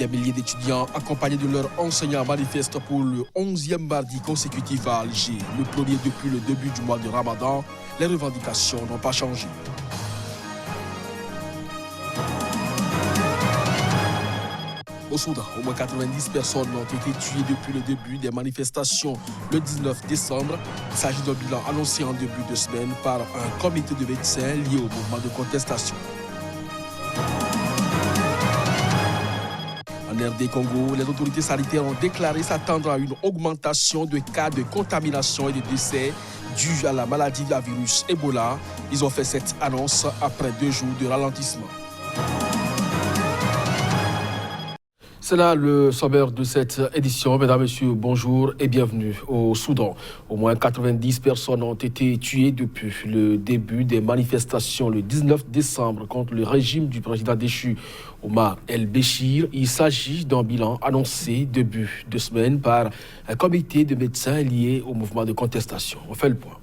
Des milliers d'étudiants accompagnés de leurs enseignants manifestent pour le 11e mardi consécutif à Alger. Le premier depuis le début du mois de Ramadan, les revendications n'ont pas changé. Au Soudan, au moins 90 personnes ont été tuées depuis le début des manifestations le 19 décembre. Il s'agit d'un bilan annoncé en début de semaine par un comité de médecins lié au mouvement de contestation. En RD Congo, les autorités sanitaires ont déclaré s'attendre à une augmentation de cas de contamination et de décès dus à la maladie à virus Ebola. Ils ont fait cette annonce après 2 jours de ralentissement. C'est là le sommaire de cette édition. Mesdames, Messieurs, bonjour et bienvenue au Soudan. Au moins 90 personnes ont été tuées depuis le début des manifestations le 19 décembre contre le régime du président déchu Omar El-Béchir. Il s'agit d'un bilan annoncé début de semaine par un comité de médecins lié au mouvement de contestation. On fait le point.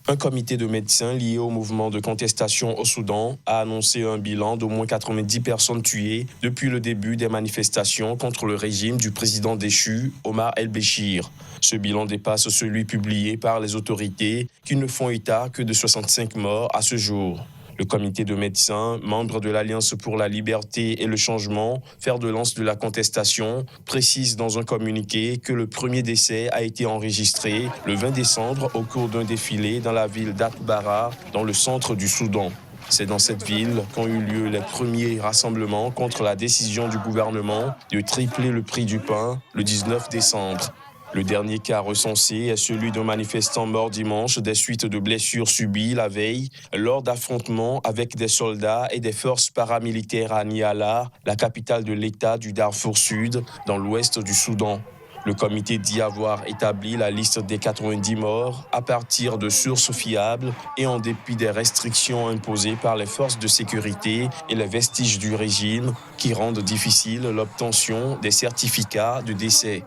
Un comité de médecins lié au mouvement de contestation au Soudan a annoncé un bilan d'au moins 90 personnes tuées depuis le début des manifestations contre le régime du président déchu, Omar El-Béchir. Ce bilan dépasse celui publié par les autorités qui ne font état que de 65 morts à ce jour. Le comité de médecins, membre de l'Alliance pour la liberté et le changement, fer de lance de la contestation, précise dans un communiqué que le premier décès a été enregistré le 20 décembre au cours d'un défilé dans la ville d'Atbara, dans le centre du Soudan. C'est dans cette ville qu'ont eu lieu les premiers rassemblements contre la décision du gouvernement de tripler le prix du pain le 19 décembre. Le dernier cas recensé est celui d'un manifestant mort dimanche des suites de blessures subies la veille lors d'affrontements avec des soldats et des forces paramilitaires à Niala, la capitale de l'État du Darfour Sud, dans l'ouest du Soudan. Le comité dit avoir établi la liste des 90 morts à partir de sources fiables et en dépit des restrictions imposées par les forces de sécurité et les vestiges du régime qui rendent difficile l'obtention des certificats de décès.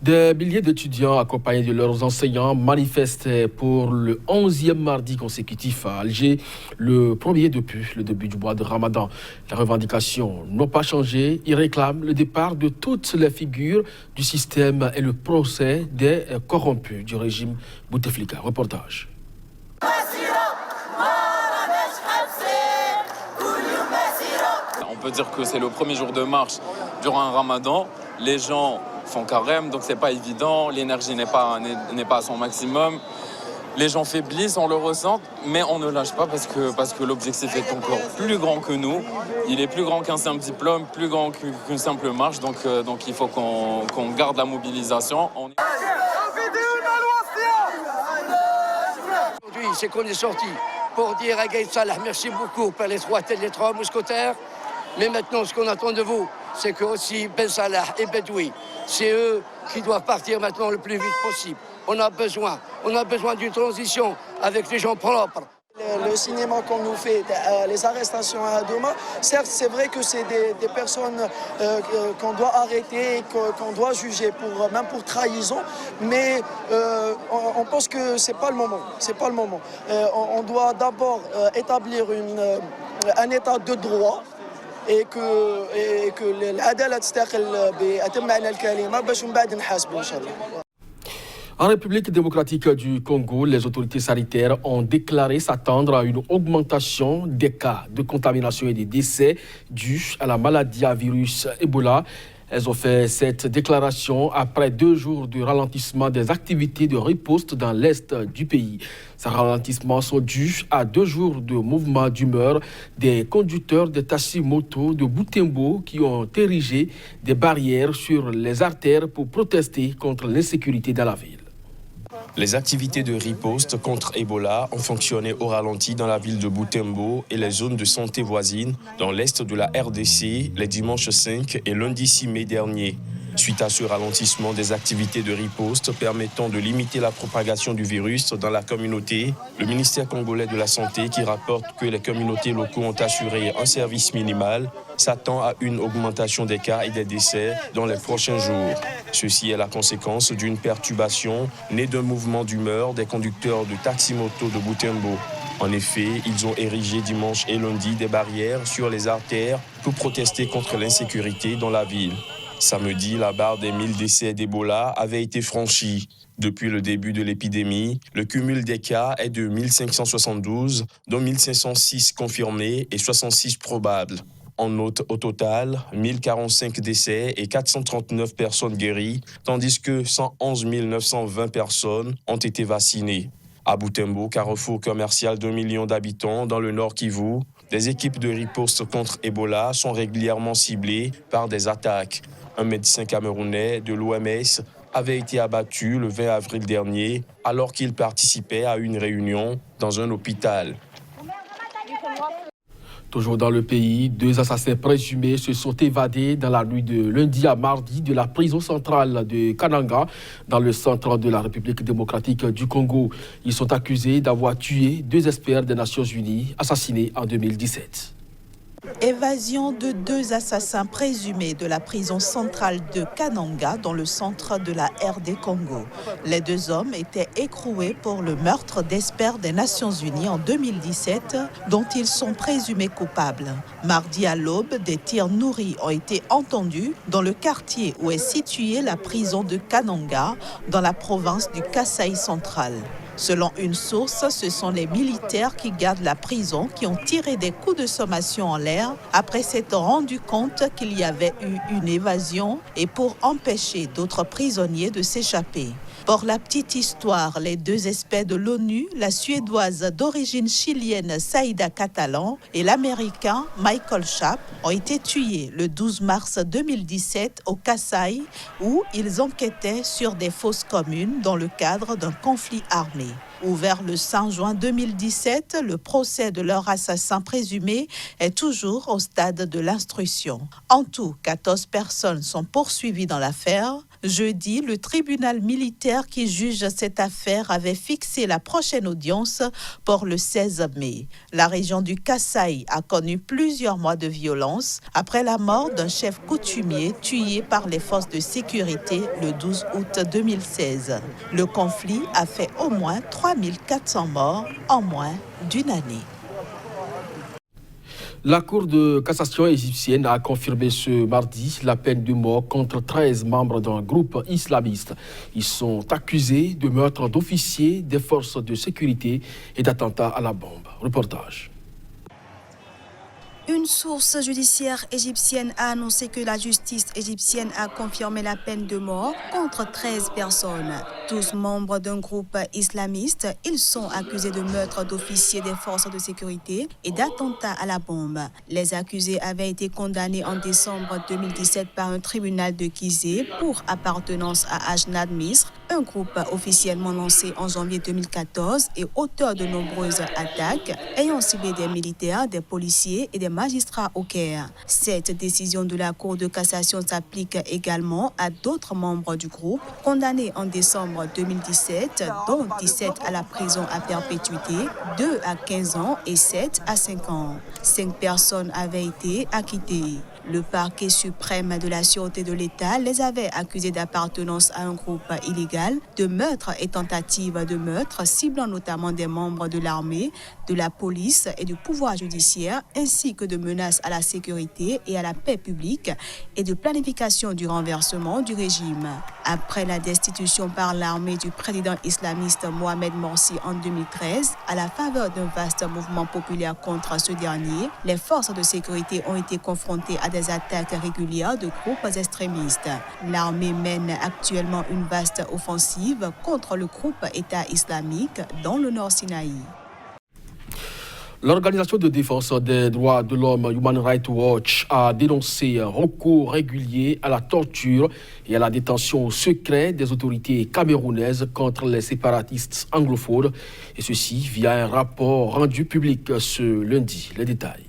Des milliers d'étudiants accompagnés de leurs enseignants manifestaient pour le 11e mardi consécutif à Alger, le premier depuis le début du mois de Ramadan. Les revendications n'ont pas changé. Ils réclament le départ de toutes les figures du système et le procès des corrompus du régime Bouteflika. Reportage. On peut dire que c'est le premier jour de marche durant un Ramadan. Les gens font carême, donc c'est pas évident, l'énergie n'est pas à son maximum. Les gens faiblissent, on le ressent, mais on ne lâche pas parce que l'objectif est encore plus grand que nous. Il est plus grand qu'un simple diplôme, plus grand qu'une simple marche, donc il faut qu'on garde la mobilisation. Aujourd'hui, c'est qu'on est sorti pour dire à Gaïd Salah merci beaucoup pour les trois mousquetaires, mais maintenant ce qu'on attend de vous, c'est que aussi Ben Salah et Bedoui, c'est eux qui doivent partir maintenant le plus vite possible. On a besoin d'une transition avec des gens propres. Le cinéma qu'on nous fait, les arrestations à Douma, certes c'est vrai que c'est des personnes qu'on doit arrêter, qu'on doit juger même pour trahison, mais on pense que c'est pas le moment. On doit d'abord établir un état de droit et que العدالة تستقل بأتم معنى الكلمة باش من بعد نحاسبوا إن شاء الله. En République démocratique du Congo, les autorités sanitaires ont déclaré s'attendre à une augmentation des cas de contamination et des décès dus à la maladie à virus Ebola. Elles ont fait cette déclaration après 2 jours de ralentissement des activités de riposte dans l'est du pays. Ces ralentissements sont dus à 2 jours de mouvement d'humeur des conducteurs de taxi-moto de Butembo qui ont érigé des barrières sur les artères pour protester contre l'insécurité dans la ville. Les activités de riposte contre Ebola ont fonctionné au ralenti dans la ville de Butembo et les zones de santé voisines dans l'est de la RDC les dimanches 5 et lundi 6 mai dernier. Suite à ce ralentissement des activités de riposte permettant de limiter la propagation du virus dans la communauté, le ministère congolais de la Santé, qui rapporte que les communautés locaux ont assuré un service minimal, s'attend à une augmentation des cas et des décès dans les prochains jours. Ceci est la conséquence d'une perturbation née d'un mouvement d'humeur des conducteurs de taxi-moto de Butembo. En effet, ils ont érigé dimanche et lundi des barrières sur les artères pour protester contre l'insécurité dans la ville. Samedi, la barre des 1000 décès d'Ebola avait été franchie. Depuis le début de l'épidémie, le cumul des cas est de 1572, dont 1506 confirmés et 66 probables. On note au total 1045 décès et 439 personnes guéries, tandis que 111 920 personnes ont été vaccinées. À Butembo, carrefour commercial d'1 million d'habitants dans le Nord Kivu, des équipes de riposte contre Ebola sont régulièrement ciblées par des attaques. Un médecin camerounais de l'OMS avait été abattu le 20 avril dernier alors qu'il participait à une réunion dans un hôpital. Toujours dans le pays, 2 assassins présumés se sont évadés dans la nuit de lundi à mardi de la prison centrale de Kananga, dans le centre de la République démocratique du Congo. Ils sont accusés d'avoir tué 2 experts des Nations Unies assassinés en 2017. Évasion de 2 assassins présumés de la prison centrale de Kananga dans le centre de la RD Congo. Les 2 hommes étaient écroués pour le meurtre d'experts des Nations Unies en 2017 dont ils sont présumés coupables. Mardi à l'aube, des tirs nourris ont été entendus dans le quartier où est située la prison de Kananga dans la province du Kasaï central. Selon une source, ce sont les militaires qui gardent la prison qui ont tiré des coups de sommation en l'air après s'être rendu compte qu'il y avait eu une évasion et pour empêcher d'autres prisonniers de s'échapper. Pour la petite histoire, les 2 experts de l'ONU, la Suédoise d'origine chilienne Saïda Catalan et l'Américain Michael Schaap, ont été tués le 12 mars 2017 au Kasaï où ils enquêtaient sur des fosses communes dans le cadre d'un conflit armé. Ouvert le 5 juin 2017, le procès de leur assassin présumé est toujours au stade de l'instruction. En tout, 14 personnes sont poursuivies dans l'affaire. Jeudi, le tribunal militaire qui juge cette affaire avait fixé la prochaine audience pour le 16 mai. La région du Kasaï a connu plusieurs mois de violence après la mort d'un chef coutumier tué par les forces de sécurité le 12 août 2016. Le conflit a fait au moins 3400 morts en moins d'une année. La Cour de cassation égyptienne a confirmé ce mardi la peine de mort contre 13 membres d'un groupe islamiste. Ils sont accusés de meurtre d'officiers des forces de sécurité et d'attentats à la bombe. Reportage. Une source judiciaire égyptienne a annoncé que la justice égyptienne a confirmé la peine de mort contre 13 personnes. Tous membres d'un groupe islamiste, ils sont accusés de meurtre d'officiers des forces de sécurité et d'attentats à la bombe. Les accusés avaient été condamnés en décembre 2017 par un tribunal de Gizeh pour appartenance à Ajnad Misr, un groupe officiellement lancé en janvier 2014 et auteur de nombreuses attaques ayant ciblé des militaires, des policiers et des magistrats au Caire. Cette décision de la Cour de cassation s'applique également à d'autres membres du groupe condamnés en décembre 2017, dont 17 à la prison à perpétuité, 2 à 15 ans et 7 à 5 ans. 5 personnes avaient été acquittées. Le parquet suprême de la sûreté de l'État les avait accusés d'appartenance à un groupe illégal, de meurtre et tentative de meurtre, ciblant notamment des membres de l'armée, de la police et du pouvoir judiciaire, ainsi que de menaces à la sécurité et à la paix publique et de planification du renversement du régime. Après la destitution par l'armée du président islamiste Mohamed Morsi en 2013, à la faveur d'un vaste mouvement populaire contre ce dernier, les forces de sécurité ont été confrontées à des attaques régulières de groupes extrémistes. L'armée mène actuellement une vaste offensive contre le groupe État islamique dans le Nord Sinaï. L'Organisation de défense des droits de l'homme Human Rights Watch a dénoncé un recours régulier à la torture et à la détention au secret des autorités camerounaises contre les séparatistes anglophones, et ceci via un rapport rendu public ce lundi. Les détails.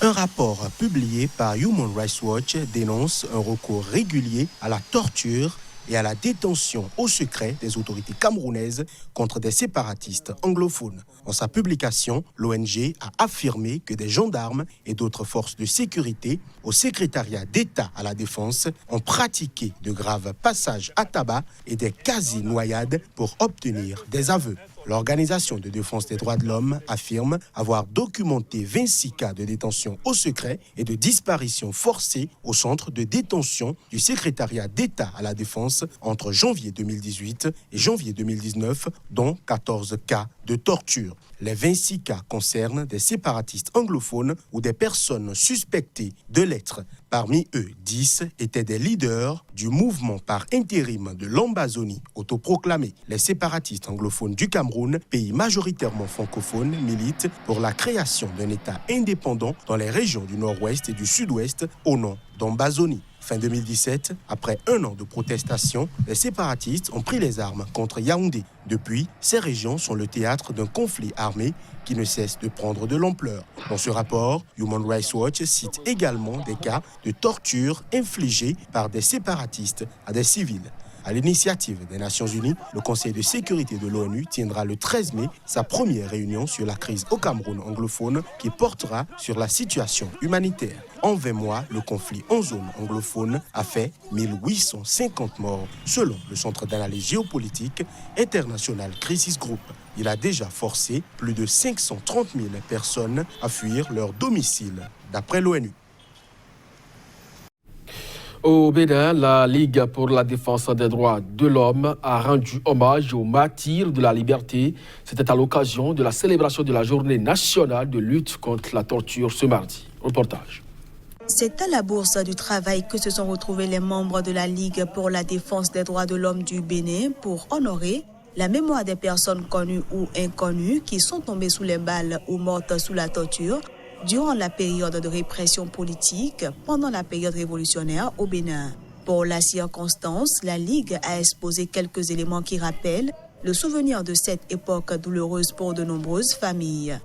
Un rapport publié par Human Rights Watch dénonce un recours régulier à la torture et à la détention au secret des autorités camerounaises contre des séparatistes anglophones. Dans sa publication, l'ONG a affirmé que des gendarmes et d'autres forces de sécurité au secrétariat d'État à la défense ont pratiqué de graves passages à tabac et des quasi-noyades pour obtenir des aveux. L'Organisation de défense des droits de l'homme affirme avoir documenté 26 cas de détention au secret et de disparition forcée au centre de détention du secrétariat d'État à la Défense entre janvier 2018 et janvier 2019, dont 14 cas de torture. Les 26 cas concernent des séparatistes anglophones ou des personnes suspectées de l'être. Parmi eux, 10 étaient des leaders du mouvement par intérim de l'Ambazonie autoproclamé. Les séparatistes anglophones du Cameroun, pays majoritairement francophone, militent pour la création d'un État indépendant dans les régions du nord-ouest et du sud-ouest au nom d'Ambazonie. Fin 2017, après un an de protestation, les séparatistes ont pris les armes contre Yaoundé. Depuis, ces régions sont le théâtre d'un conflit armé qui ne cesse de prendre de l'ampleur. Dans ce rapport, Human Rights Watch cite également des cas de torture infligés par des séparatistes à des civils. À l'initiative des Nations Unies, le Conseil de sécurité de l'ONU tiendra le 13 mai sa première réunion sur la crise au Cameroun anglophone qui portera sur la situation humanitaire. En 20 mois, le conflit en zone anglophone a fait 1850 morts, selon le Centre d'analyse géopolitique international Crisis Group. Il a déjà forcé plus de 530 000 personnes à fuir leur domicile, d'après l'ONU. Au Bénin, la Ligue pour la défense des droits de l'homme a rendu hommage aux martyrs de la liberté. C'était à l'occasion de la célébration de la journée nationale de lutte contre la torture ce mardi. Reportage. C'est à la Bourse du Travail que se sont retrouvés les membres de la Ligue pour la défense des droits de l'homme du Bénin pour honorer la mémoire des personnes connues ou inconnues qui sont tombées sous les balles ou mortes sous la torture durant la période de répression politique pendant la période révolutionnaire au Bénin. Pour la circonstance, la Ligue a exposé quelques éléments qui rappellent le souvenir de cette époque douloureuse pour de nombreuses familles.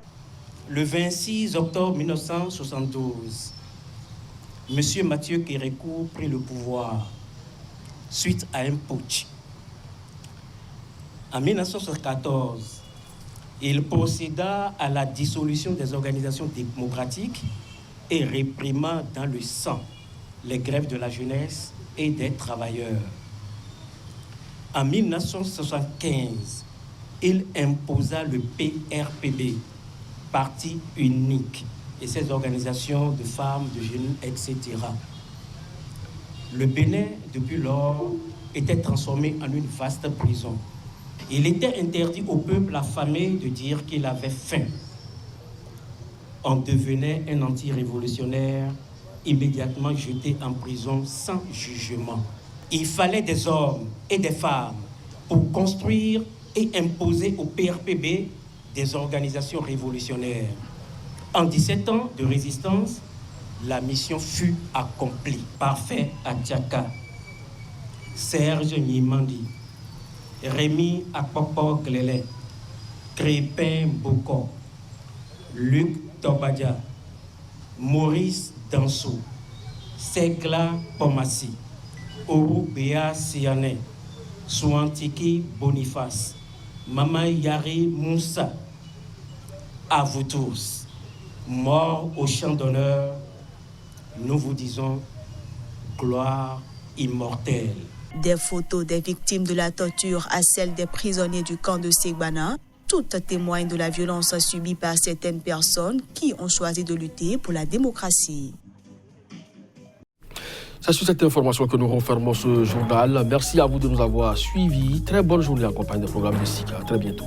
Le 26 octobre 1972, M. Mathieu Kérékou prit le pouvoir suite à un putsch. En 1974, il procéda à la dissolution des organisations démocratiques et réprima dans le sang les grèves de la jeunesse et des travailleurs. En 1975, il imposa le PRPB, Parti unique, et ses organisations de femmes, de jeunes, etc. Le Bénin, depuis lors, était transformé en une vaste prison. Il était interdit au peuple affamé de dire qu'il avait faim. On devenait un anti-révolutionnaire immédiatement jeté en prison sans jugement. Il fallait des hommes et des femmes pour construire et imposer au PRPB des organisations révolutionnaires. En 17 ans de résistance, la mission fut accomplie. Parfait Atiaka, Serge Nimandi, Rémi Akpokpo Glele, Crépin Boko, Luc Tobadia, Maurice Dansou, Segla Pomassi, Oru Bea Siane, Souantiki Boniface, Mama Yari Moussa. À vous tous, morts au champ d'honneur, nous vous disons gloire immortelle. Des photos des victimes de la torture à celles des prisonniers du camp de Segbana, toutes témoignent de la violence subie par certaines personnes qui ont choisi de lutter pour la démocratie. C'est sur cette information que nous refermons ce journal. Merci à vous de nous avoir suivis. Très bonne journée en compagnie des programmes de SICA. À très bientôt.